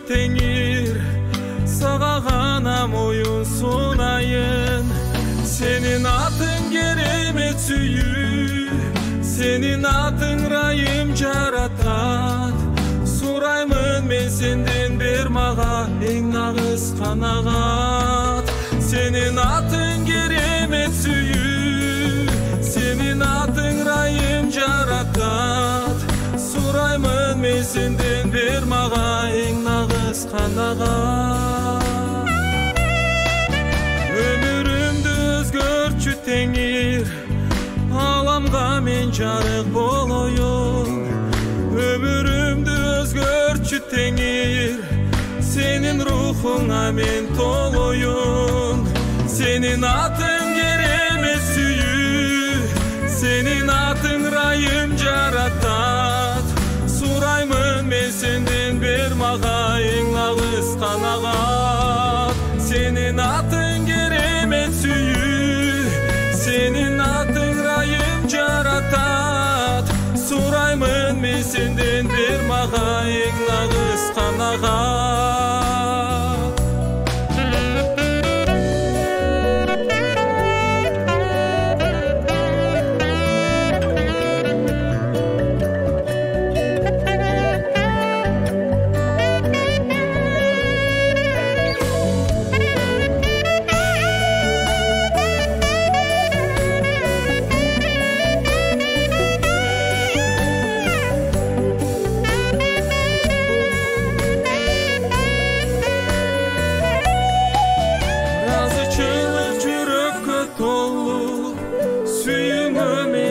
Теңир, сага гана моюн сунайын. Сенин атың керемет сүйүү, сенин атың райым жаратат. Сураймын мен сенден, бер мага эң нагыз канагат. Сенин атың керемет сүйүү, сенин атың райым жаратат. Сураймын мен сенден, бер мага эң нагыз канагат. Өмүрүмдү өзгөртчү Теңир, аламга мен жарык болоюн. Өмүрүмдү өзгөртчү Теңир, сенин рухуңа мен толоюн. Сенин атың керемет сүйүү, сенин атың райым жаратат. Сураймын мен сенден, бер мага эң нагыз канагат. Сенин атың керемет сүйүү, сенин атың райым жаратат. Сураймын мен сенден, бер мага эң нагыз канагат.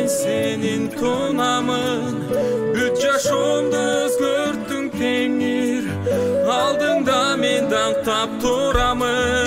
Сенин тонамын, бүт жашоомду өзгөрттүң Теңир, алдыңда мен даңктап турамын.